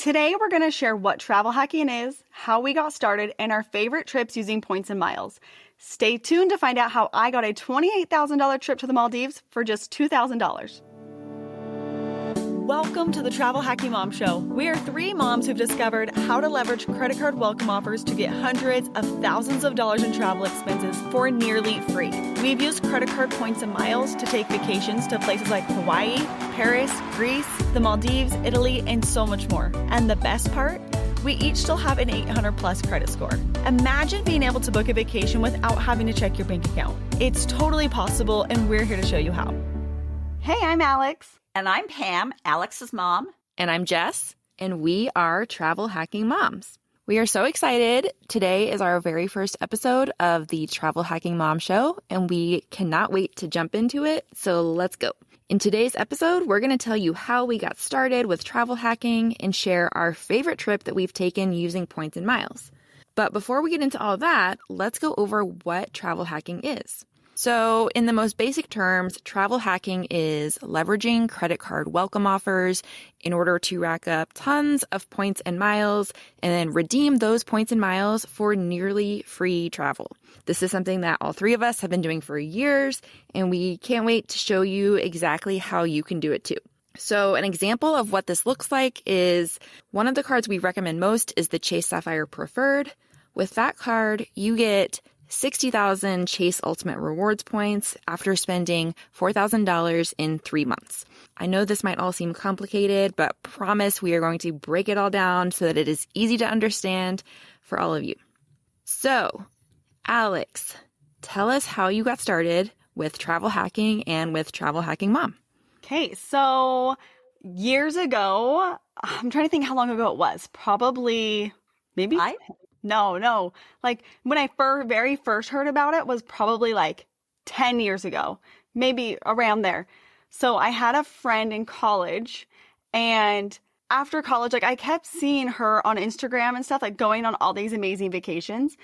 Today, we're going to share what travel hacking is, how we got started, and our favorite trips using points and miles. Stay tuned to find out how I got a $28,000 trip to the Maldives for just $2,000. Welcome to the Travel Hacking Mom Show. We are three moms who've discovered how to leverage credit card welcome offers to get hundreds of thousands of dollars in travel expenses for nearly free. We've used credit card points and miles to take vacations to places like Hawaii, Paris, Greece, the Maldives, Italy, and so much more. And the best part? We each still have an 800 plus credit score. Imagine being able to book a vacation without having to check your bank account. It's totally possible, and we're here to show you how. Hey, I'm Alex. And I'm Pam, Alex's mom. And I'm Jess, and we are Travel Hacking Moms. We are so excited. Today is our very first episode of the Travel Hacking Mom Show, and we cannot wait to jump into it, so let's go. In today's episode, we're going to tell you how we got started with travel hacking and share our favorite trip that we've taken using points and miles. But before we get into all that, let's go over what travel hacking is. So in the most basic terms, travel hacking is leveraging credit card welcome offers in order to rack up tons of points and miles and then redeem those points and miles for nearly free travel. This is something that all three of us have been doing for years, and we can't wait to show you exactly how you can do it too. So an example of what this looks like is one of the cards we recommend most is the Chase Sapphire Preferred. With that card, you get 60,000 Chase Ultimate Rewards points after spending $4,000 in 3 months. I know this might all seem complicated, but promise we are going to break it all down so that it is easy to understand for all of you. So, Alex, tell us how you got started with travel hacking and with Travel Hacking Mom. Okay, so years ago, I'm trying to think how long ago it was. Probably, maybe... No. Like when I very first heard about it was probably like 10 years ago, maybe around there. So I had a friend in college, and after college, like I kept seeing her on Instagram and stuff, like going on all these amazing vacations.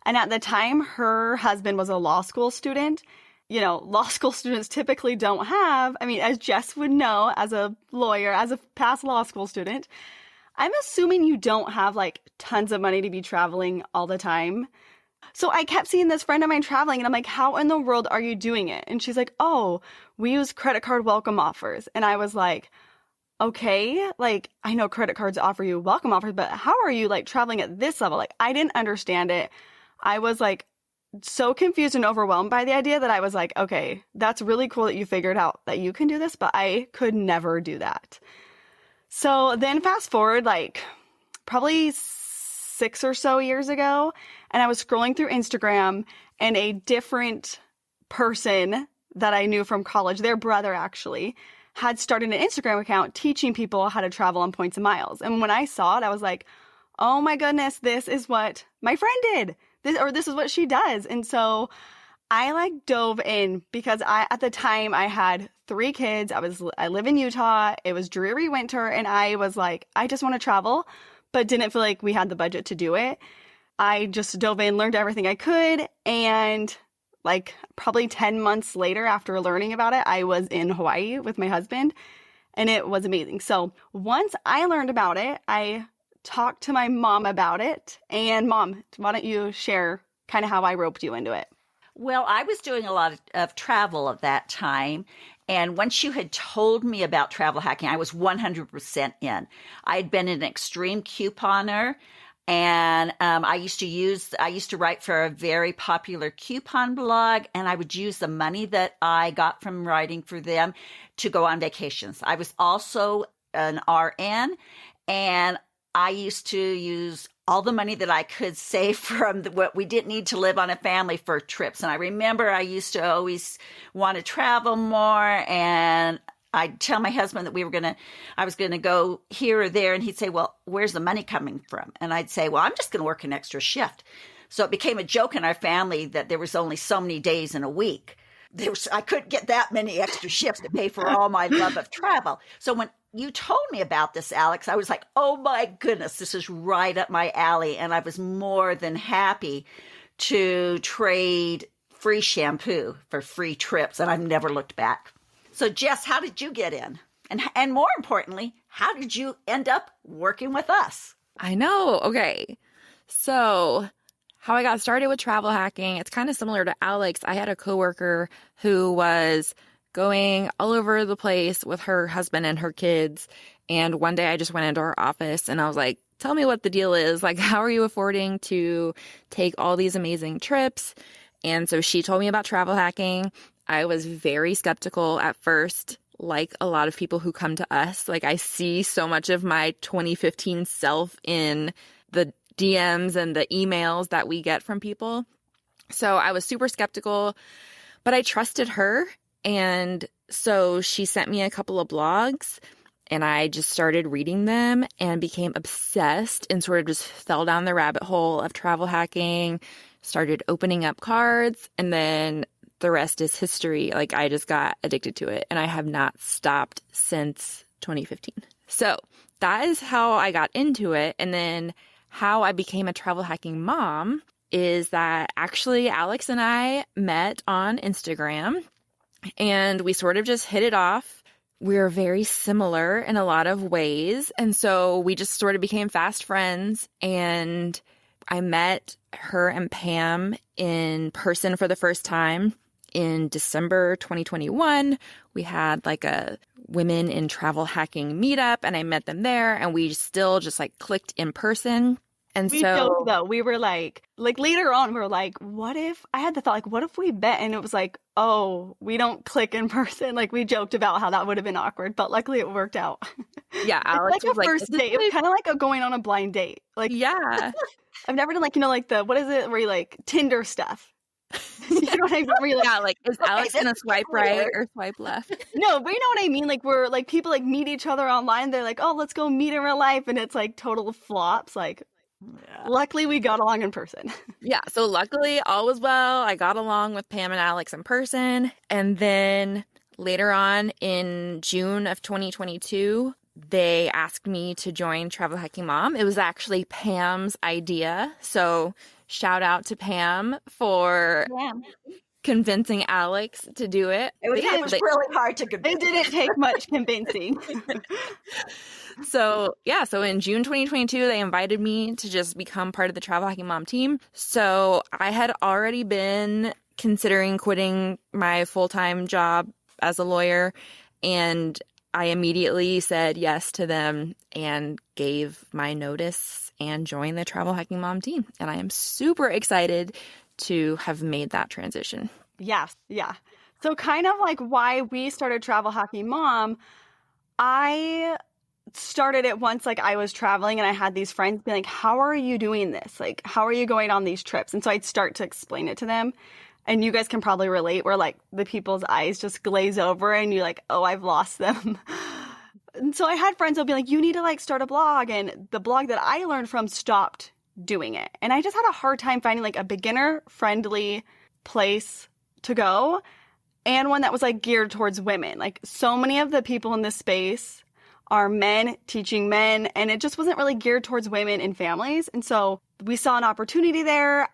And at the time, her husband was a law school student. You know, law school students typically don't have, as Jess would know, as a lawyer, as a past law school student, I'm assuming you don't have like tons of money to be traveling all the time. So I kept seeing this friend of mine traveling, and I'm like, how in the world are you doing it? And she's like, oh, we use credit card welcome offers. And I was like, okay, like I know credit cards offer you welcome offers, but how are you like traveling at this level? Like I didn't understand it. I was like so confused and overwhelmed by the idea that I was like, okay, that's really cool that you figured out that you can do this, but I could never do that. So then fast forward like probably 6 or so years ago, and I was scrolling through Instagram, and a different person that I knew from college, their brother actually, had started an Instagram account teaching people how to travel on points and miles. And when I saw it, I was like, oh my goodness, this is what my friend did. This is what she does. And so I like dove in because at the time I had 3 kids. I live in Utah. It was dreary winter, and I was like, I just want to travel, but didn't feel like we had the budget to do it. I just dove in, learned everything I could, and like probably 10 months later after learning about it, I was in Hawaii with my husband, and it was amazing. So once I learned about it, I talked to my mom about it. And Mom, why don't you share kind of how I roped you into it? Well, I was doing a lot of travel at that time. And once you had told me about travel hacking, I was 100% in. I had been an extreme couponer, and I used to write for a very popular coupon blog, and I would use the money that I got from writing for them to go on vacations. I was also an RN, and I used to use all the money that I could save from what we didn't need to live on a family for trips. And I remember I used to always want to travel more, and I'd tell my husband that I was going to go here or there, and he'd say, well, where's the money coming from? And I'd say, well, I'm just going to work an extra shift. So it became a joke in our family that there was only so many days in a week. I couldn't get that many extra shifts to pay for all my love of travel. So when you told me about this, Alex, I was like, oh my goodness, this is right up my alley. And I was more than happy to trade free shampoo for free trips. And I've never looked back. So Jess, how did you get in? And more importantly, how did you end up working with us? I know. Okay. So, how I got started with travel hacking, it's kind of similar to Alex. I had a coworker who was going all over the place with her husband and her kids. And one day I just went into her office and I was like, tell me what the deal is. Like, how are you affording to take all these amazing trips? And so she told me about travel hacking. I was very skeptical at first, like a lot of people who come to us. Like, I see so much of my 2015 self in the DMs and the emails that we get from people. So I was super skeptical, but I trusted her. And so she sent me a couple of blogs and I just started reading them and became obsessed and sort of just fell down the rabbit hole of travel hacking, started opening up cards, and then the rest is history. Like, I just got addicted to it and I have not stopped since 2015. So that is how I got into it. And then how I became a travel hacking mom is that actually Alex and I met on Instagram and we sort of just hit it off. We're very similar in a lot of ways. And so we just sort of became fast friends. And I met her and Pam in person for the first time in December 2021. We had like a women in travel hacking meetup and I met them there and we still just like clicked in person. And we so joked though, we were like later on, we were like, what if I had the thought, like, what if we bet? And it was like, oh, we don't click in person. Like, we joked about how that would have been awkward, but luckily it worked out. yeah, Alex It's like was a first date. It was kind of like going on a blind date. Like, yeah. I've never done like, like the, what is it, where you like Tinder stuff. You know what I mean? Where you're like, Yeah, like, is Alex gonna swipe right or swipe left? no, but you know what I mean? Like, we're like, people like meet each other online. They're like, oh, let's go meet in real life. And it's like total flops. Like, luckily we got along in person. Yeah, so luckily all was well. I got along with Pam and Alex in person. And then later on in June of 2022, they asked me to join Travel Hacking Mom. It was actually Pam's idea. So shout out to Pam for convincing Alex to do it. It was really hard to convince. It didn't take much convincing. So in June 2022, they invited me to just become part of the Travel Hacking Mom team. So I had already been considering quitting my full-time job as a lawyer, and I immediately said yes to them and gave my notice and joined the Travel Hacking Mom team. And I am super excited to have made that transition. Yes, yeah. So kind of like why we started Travel Hacking Mom, I started it once like I was traveling and I had these friends be like, how are you doing this? Like, how are you going on these trips? And so I'd start to explain it to them. And you guys can probably relate where like the people's eyes just glaze over and you're like, oh, I've lost them. And so I had friends that'll be like, you need to like start a blog. And the blog that I learned from stopped doing it. And I just had a hard time finding like a beginner friendly place to go and one that was like geared towards women. Like, so many of the people in this space are men teaching men, and it just wasn't really geared towards women and families. And so we saw an opportunity there.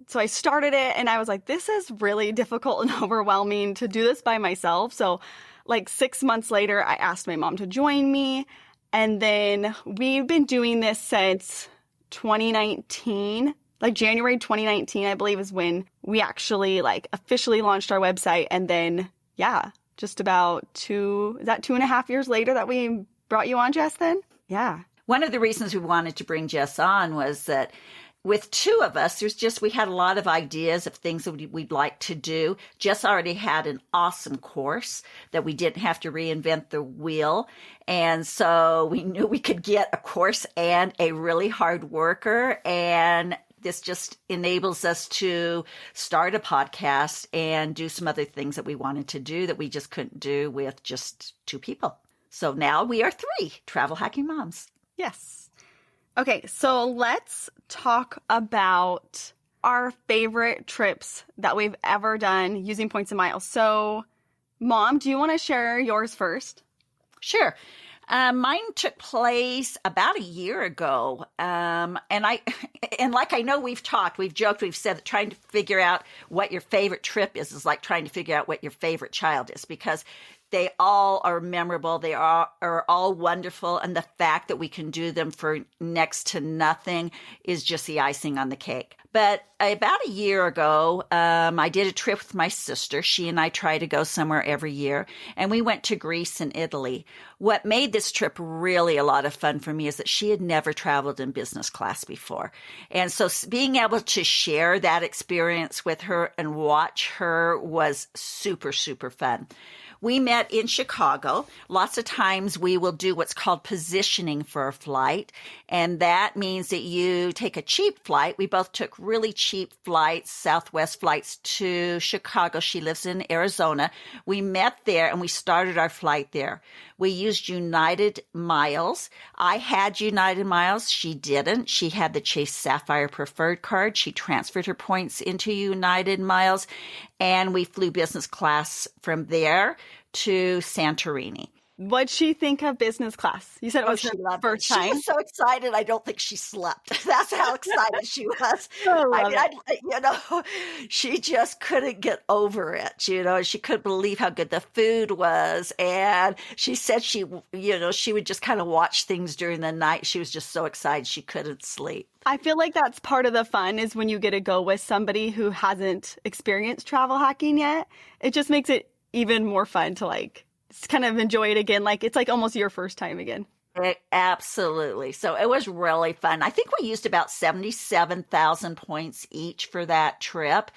So I started it and I was like, this is really difficult and overwhelming to do this by myself. So like 6 months later, I asked my mom to join me. And then we've been doing this since 2019. Like January 2019, I believe, is when we actually like officially launched our website. And then, just about 2.5 years later that we brought you on, Jess, then? Yeah. One of the reasons we wanted to bring Jess on was that with two of us, we had a lot of ideas of things that we'd like to do. Jess already had an awesome course that we didn't have to reinvent the wheel. And so we knew we could get a course and a really hard worker. And this just enables us to start a podcast and do some other things that we wanted to do that we just couldn't do with just two people. So now we are 3 travel hacking moms. Yes. Okay, so let's talk about our favorite trips that we've ever done using points and miles. So, Mom, do you want to share yours first? Sure. Mine took place about a year ago. And like I know we've talked, we've joked, we've said that trying to figure out what your favorite trip is like trying to figure out what your favorite child is, because They all are memorable. They are all wonderful. And the fact that we can do them for next to nothing is just the icing on the cake. But about a year ago, I did a trip with my sister. She and I try to go somewhere every year, and we went to Greece and Italy. What made this trip really a lot of fun for me is that she had never traveled in business class before. And so being able to share that experience with her and watch her was super, super fun. We met in Chicago. Lots of times we will do what's called positioning for a flight. And that means that you take a cheap flight. We both took really cheap flights, Southwest flights to Chicago. She lives in Arizona. We met there and we started our flight there. We used United Miles. I had United Miles. She didn't. She had the Chase Sapphire Preferred card. She transferred her points into United Miles, and we flew business class from there to Santorini. What'd she think of business class? You said it was her first time. She was so excited. I don't think she slept. That's how excited she was. She just couldn't get over it. She couldn't believe how good the food was. And she said she would just kind of watch things during the night. She was just so excited she couldn't sleep. I feel like that's part of the fun is when you get to go with somebody who hasn't experienced travel hacking yet. It just makes it even more fun to just kind of enjoy it again. It's almost your first time again. Absolutely. So it was really fun. I think we used about 77,000 points each for that trip.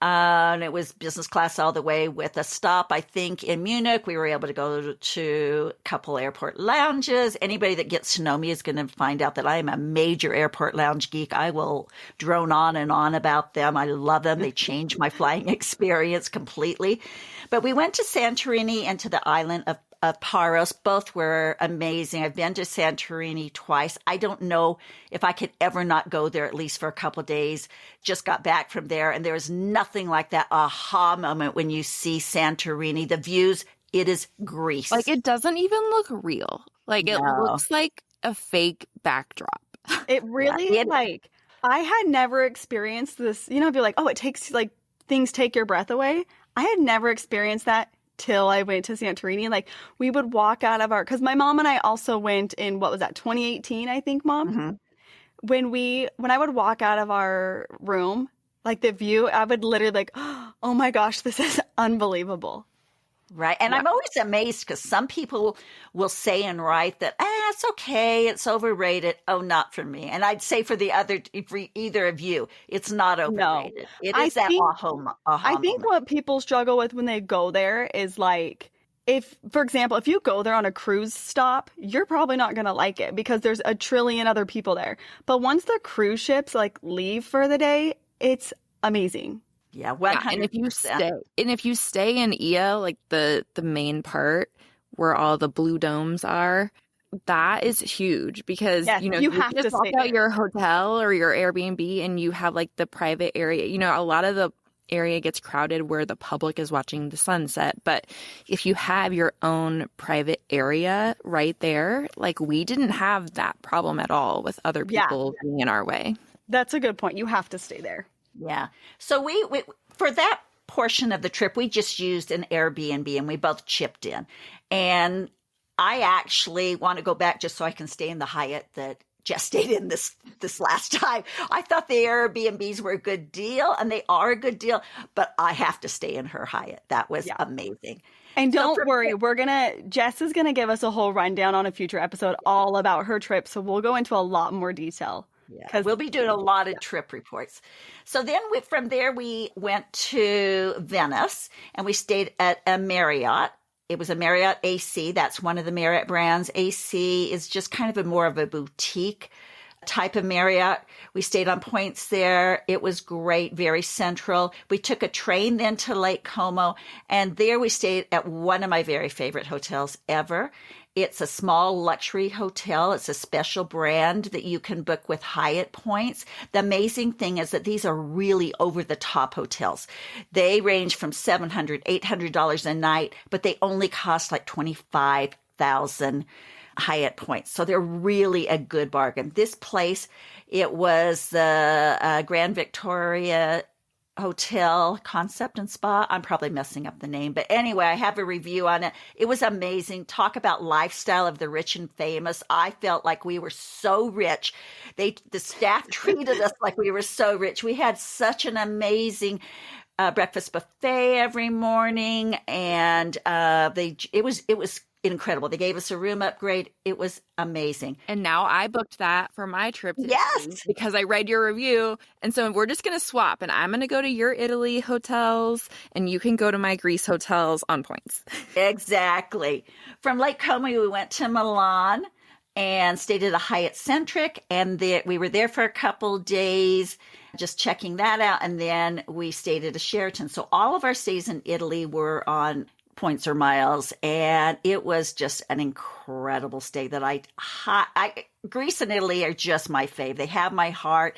And it was business class all the way with a stop, I think, in Munich. We were able to go to a couple airport lounges. Anybody that gets to know me is going to find out that I am a major airport lounge geek. I will drone on and on about them. I love them. They change my flying experience completely. But we went to Santorini and to the island of Paros. Both were amazing. I've been to Santorini twice. I don't know if I could ever not go there at least for a couple of days. Just got back from there, and there is nothing like that aha moment when you see Santorini. The views, it is Greece. It doesn't even look real. It looks like a fake backdrop. It really I had never experienced this. If you're it takes things take your breath away. I had never experienced that till I went to Santorini. We would walk out of because my mom and I also went in, 2018, I think, Mom? Mm-hmm. When I would walk out of our room, the view, I would literally oh my gosh, this is unbelievable. Right. And I'm always amazed because some people will say and write that, it's okay, it's overrated. Oh, not for me. And I'd say for either of you, it's not overrated. No. It is aha I think moment. What people struggle with when they go there is if, for example, if you go there on a cruise stop, you're probably not going to like it because there's a trillion other people there. But once the cruise ships leave for the day, it's amazing. Yeah, 100%. And if you stay in Ia, the main part where all the blue domes are, that is huge because you have to just walk out your hotel or your Airbnb and you have the private area. A lot of the area gets crowded where the public is watching the sunset, but if you have your own private area right there, we didn't have that problem at all with other people being in our way. That's a good point. You have to stay there. Yeah. So we for that portion of the trip, we just used an Airbnb and we both chipped in. And I actually want to go back just so I can stay in the Hyatt that Jess stayed in this last time. I thought the Airbnbs were a good deal, and they are a good deal, but I have to stay in her Hyatt. That was amazing. And don't worry, Jess is gonna give us a whole rundown on a future episode all about her trip. So we'll go into a lot more detail. Yeah, we'll be doing a lot of trip reports. So then from there, we went to Venice and we stayed at a Marriott. It was a Marriott AC. That's one of the Marriott brands. AC is just kind of more of a boutique type of Marriott. We stayed on points there. It was great, very central. We took a train then to Lake Como, and there we stayed at one of my very favorite hotels ever. It's a small luxury hotel. It's a special brand that you can book with Hyatt points. The amazing thing is that these are really over-the-top hotels. They range from $700, $800 a night, but they only cost like $25,000 Hyatt points. So they're really a good bargain. This place, it was the Grand Victoria Hotel Concept and Spa. I'm probably messing up the name, but anyway, I have a review on it. It was amazing. Talk about lifestyle of the rich and famous. I felt like we were so rich. The staff treated us like we were so rich. We had such an amazing breakfast buffet every morning, and it was incredible. They gave us a room upgrade. It was amazing. And now I booked that for my trip to Italy Yes. because I read your review. And so we're just going to swap, and I'm going to go to your Italy hotels and you can go to my Greece hotels on points. Exactly. From Lake Como, we went to Milan and stayed at a Hyatt Centric, and we were there for a couple days just checking that out, and then we stayed at a Sheraton. So all of our stays in Italy were on points or miles, and it was just an incredible stay that Greece and Italy are just my fave. They have my heart.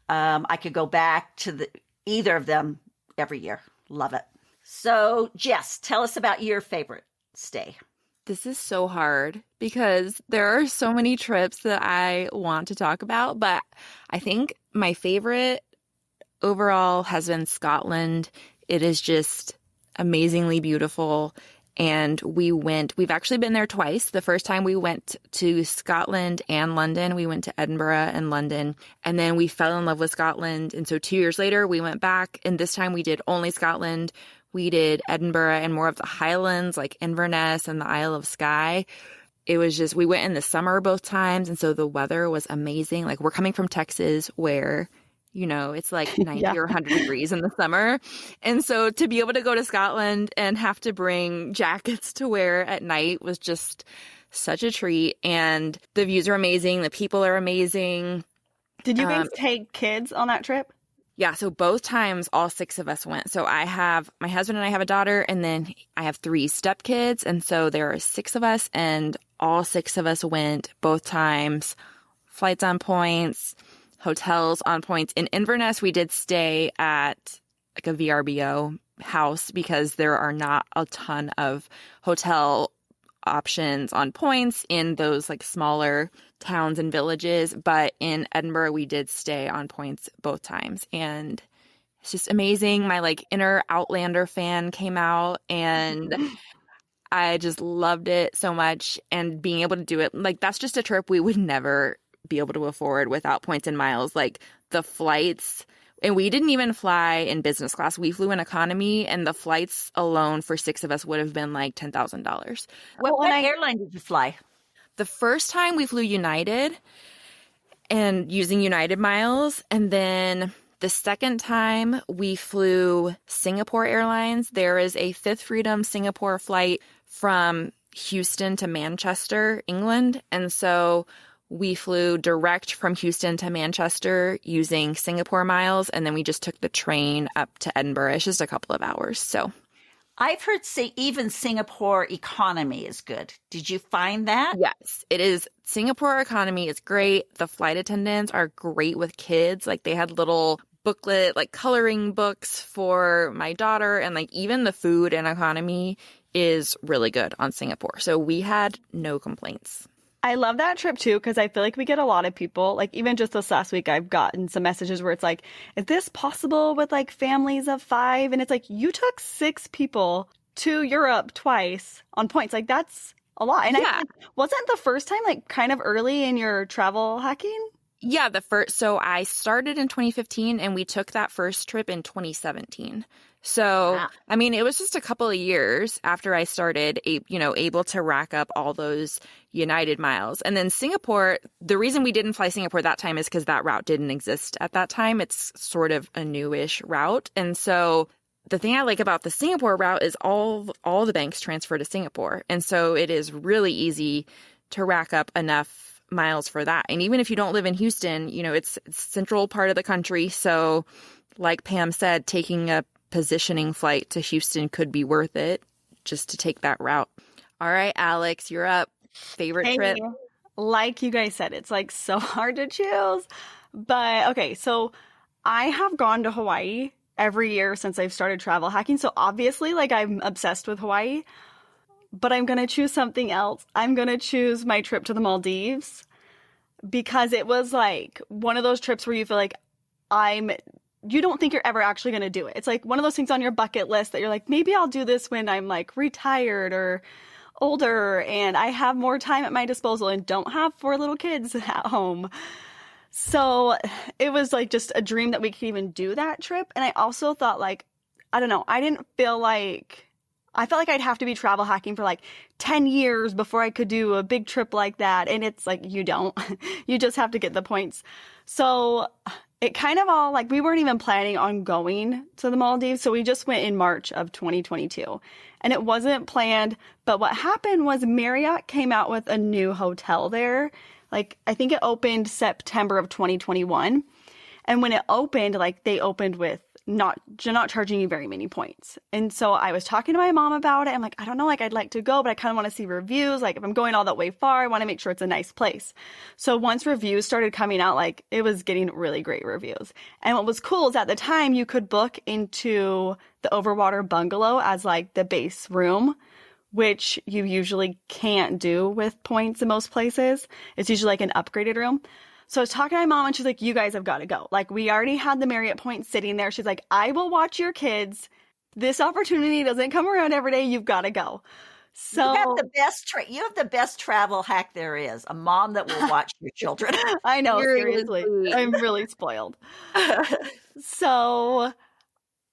I could go back to either of them every year. Love it. So Jess, tell us about your favorite stay. This is so hard because there are so many trips that I want to talk about, but I think my favorite overall has been Scotland. It is just amazingly beautiful. And we've actually been there twice. The first time we went to Scotland and London. We went to Edinburgh and London, and then we fell in love with Scotland. And so 2 years later, we went back, and this time we did only Scotland. We did Edinburgh and more of the Highlands, like Inverness and the Isle of Skye. It was just, we went in the summer both times, and so the weather was amazing. Like, we're coming from Texas where, it's like 90 or 100 degrees in the summer. And so to be able to go to Scotland and have to bring jackets to wear at night was just such a treat. And the views are amazing. The people are amazing. Did you guys take kids on that trip? Yeah, so both times, all 6 of us went. So I have, my husband and I have a daughter, and then I have 3 stepkids. And so there are 6 of us, and all 6 of us went both times. Flights on points, hotels on points. In Inverness, we did stay at like a VRBO house because there are not a ton of hotel options on points in those like smaller towns and villages. But in Edinburgh, we did stay on points both times. And it's just amazing. My like inner Outlander fan came out, and I just loved it so much. And being able to do it, like, that's just a trip we would never be able to afford without points and miles. Like the flights, and we didn't even fly in business class. We flew in economy, and the flights alone for 6 of us would have been like $10,000. What airline did you fly? The first time we flew United and using United miles. And then the second time we flew Singapore Airlines. There is a Fifth Freedom Singapore flight from Houston to Manchester, England. And so we flew direct from Houston to Manchester using Singapore miles, and then we just took the train up to Edinburgh. It's just a couple of hours. So I've heard say even Singapore economy is good. Did you find that? Yes, it is. Singapore economy is great. The flight attendants are great with kids. Like, they had little booklet, like coloring books for my daughter, and like even the food in economy is really good on Singapore. So we had no complaints. I love that trip too, because I feel like we get a lot of people, like even just this last week, I've gotten some messages where it's like, is this possible with like families of 5? And it's like, you took 6 people to Europe twice on points. Like, that's a lot. And Yeah. wasn't the first time like kind of early in your travel hacking? Yeah, so I started in 2015 and we took that first trip in 2017. So, Wow. I mean, it was just a couple of years after I started, able to rack up all those United miles. And then Singapore, the reason we didn't fly Singapore that time is because that route didn't exist at that time. It's sort of a newish route. And so the thing I like about the Singapore route is all the banks transfer to Singapore. And so it is really easy to rack up enough miles for that. And even if you don't live in Houston, it's central part of the country. So like Pam said, taking a positioning flight to Houston could be worth it just to take that route. All right, Alex, you're up. Favorite trip? Like you guys said, it's like so hard to choose. But okay, so I have gone to Hawaii every year since I've started travel hacking. So obviously, like, I'm obsessed with Hawaii. But I'm going to choose something else. I'm going to choose my trip to the Maldives, because it was like one of those trips where you feel like I'm you don't think you're ever actually going to do it. It's like one of those things on your bucket list that you're like, maybe I'll do this when I'm like retired or older and I have more time at my disposal and don't have 4 little kids at home. So it was like just a dream that we could even do that trip. And I also thought like, I don't know, I felt like I'd have to be travel hacking for like 10 years before I could do a big trip like that. And it's like, you don't. You just have to get the points. So it kind of all like, we weren't even planning on going to the Maldives. So we just went in March of 2022 and it wasn't planned. But what happened was Marriott came out with a new hotel there. Like, I think it opened September of 2021. And when it opened, like they opened with not charging you very many points. And so I was talking to my mom about it. I'm like, I don't know, like I'd like to go, but I kind of want to see reviews. Like if I'm going all that way far, I want to make sure it's a nice place. So once reviews started coming out, like it was getting really great reviews. And what was cool is at the time you could book into the Overwater bungalow as like the base room, which you usually can't do with points in most places. It's usually like an upgraded room. So I was talking to my mom and she's like, you guys have got to go. Like we already had the Marriott points sitting there. She's like, I will watch your kids. This opportunity doesn't come around every day. You've got to go. So you have the best travel hack there is. A mom that will watch your children. I know, seriously. I'm really spoiled. So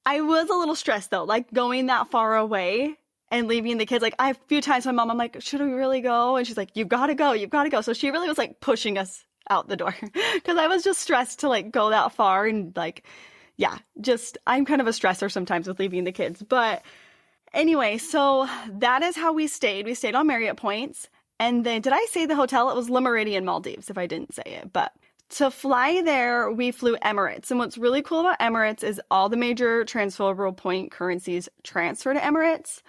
I was a little stressed though, like going that far away and leaving the kids. Like a few times my mom, I'm like, should we really go? And she's like, you've got to go. You've got to go. So she really was like pushing us out the door because I was just stressed to like go that far and like, yeah, just I'm kind of a stressor sometimes with leaving the kids. But anyway, so that is how we stayed. We stayed on Marriott points. And then did I say the hotel? It was Le Méridien Maldives if I didn't say it. But to fly there, we flew Emirates. And what's really cool about Emirates is all the major transferable point currencies transfer to Emirates.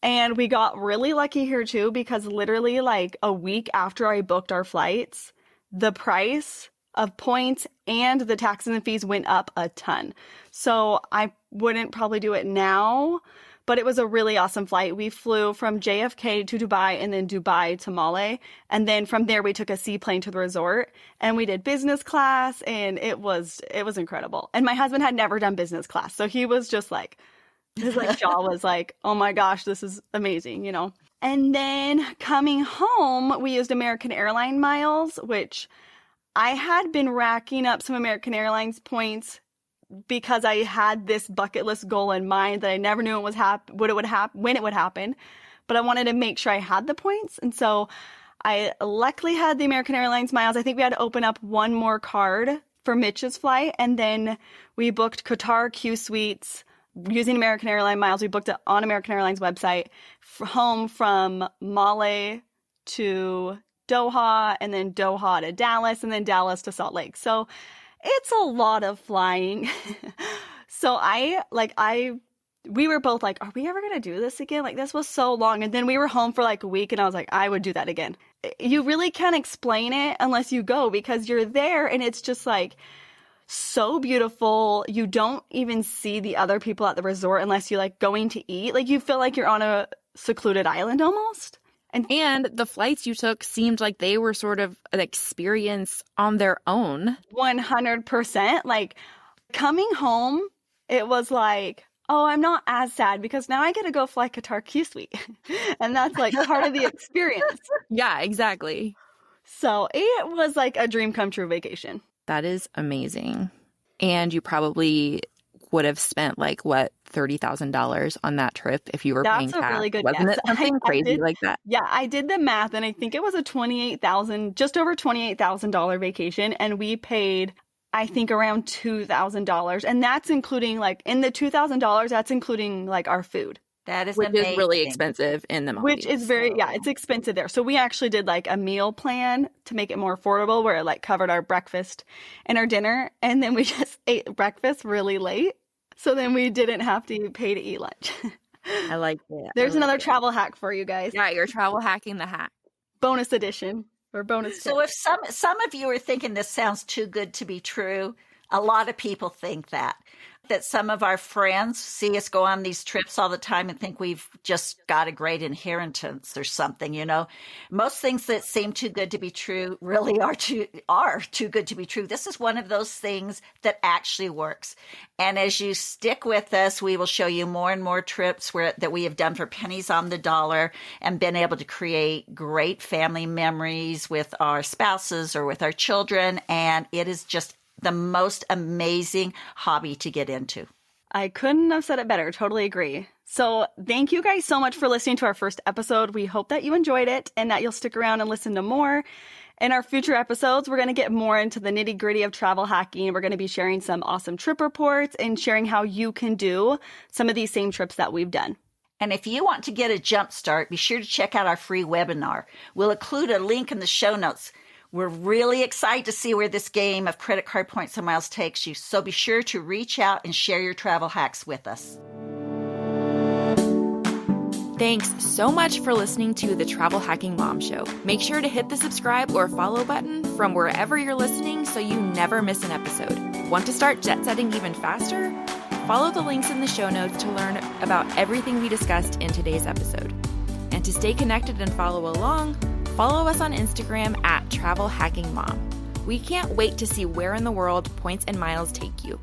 And we got really lucky here too because literally like a week after I booked our flights, the price of points and the taxes and fees went up a ton. So I wouldn't probably do it now, but it was a really awesome flight. We flew from JFK to Dubai and then Dubai to Male. And then from there, we took a seaplane to the resort and we did business class and it was incredible. And my husband had never done business class. So he was just like, his like jaw was like, oh my gosh, this is amazing, you know? And then coming home, we used American Airlines miles, which I had been racking up some American Airlines points because I had this bucket list goal in mind that I never knew when it would happen. But I wanted to make sure I had the points. And so I luckily had the American Airlines miles. I think we had to open up one more card for Mitch's flight. And then we booked Qatar Q Suites using American Airlines miles. We booked it on American Airlines website home from Male to Doha and then Doha to Dallas and then Dallas to Salt Lake. So it's a lot of flying. So we were both like, are we ever going to do this again? Like this was so long. And then we were home for like a week and I was like, I would do that again. You really can't explain it unless you go because you're there and it's just like, so beautiful. You don't even see the other people at the resort unless you're like going to eat. Like you feel like you're on a secluded island almost. And the flights you took seemed like they were sort of an experience on their own. 100%. Like coming home, it was like, oh, I'm not as sad because now I get to go fly Qatar Q Suite. And that's like part of the experience. Yeah, exactly. So it was like a dream come true vacation. That is amazing. And you probably would have spent like what, $30,000 on that trip if you were paying cash. That's a really good Wasn't guess. it something crazy like that? Yeah, I did the math and I think it was a just over $28,000 vacation. And we paid, I think, around $2,000. And that's including like in the $2,000, that's including like our food. That is which amazing. is really expensive in the Maldives. Which is it's expensive there. So we actually did like a meal plan to make it more affordable where it like covered our breakfast and our dinner. And then we just ate breakfast really late. So then we didn't have to pay to eat lunch. I like that. There's another travel hack for you guys. Yeah, you're travel hacking the hack. Bonus edition or bonus. So if some of you are thinking this sounds too good to be true, a lot of people think that. that some of our friends see us go on these trips all the time and think we've just got a great inheritance or something, you know. Most things that seem too good to be true really are too good to be true. This is one of those things that actually works. And as you stick with us, we will show you more and more trips that we have done for pennies on the dollar and been able to create great family memories with our spouses or with our children. And it is just the most amazing hobby to get into. I couldn't have said it better. Totally agree. So thank you guys so much for listening to our first episode. We hope that you enjoyed it and that you'll stick around and listen to more. In our future episodes, we're going to get more into the nitty-gritty of travel hacking. We're going to be sharing some awesome trip reports and sharing how you can do some of these same trips that we've done. And if you want to get a jump start, be sure to check out our free webinar. We'll include a link in the show notes. We're really excited to see where this game of credit card points and miles takes you. So be sure to reach out and share your travel hacks with us. Thanks so much for listening to the Travel Hacking Mom Show. Make sure to hit the subscribe or follow button from wherever you're listening so you never miss an episode. Want to start jet setting even faster? Follow the links in the show notes to learn about everything we discussed in today's episode. And to stay connected and follow along, follow us on Instagram at Travel Hacking Mom. We can't wait to see where in the world points and miles take you.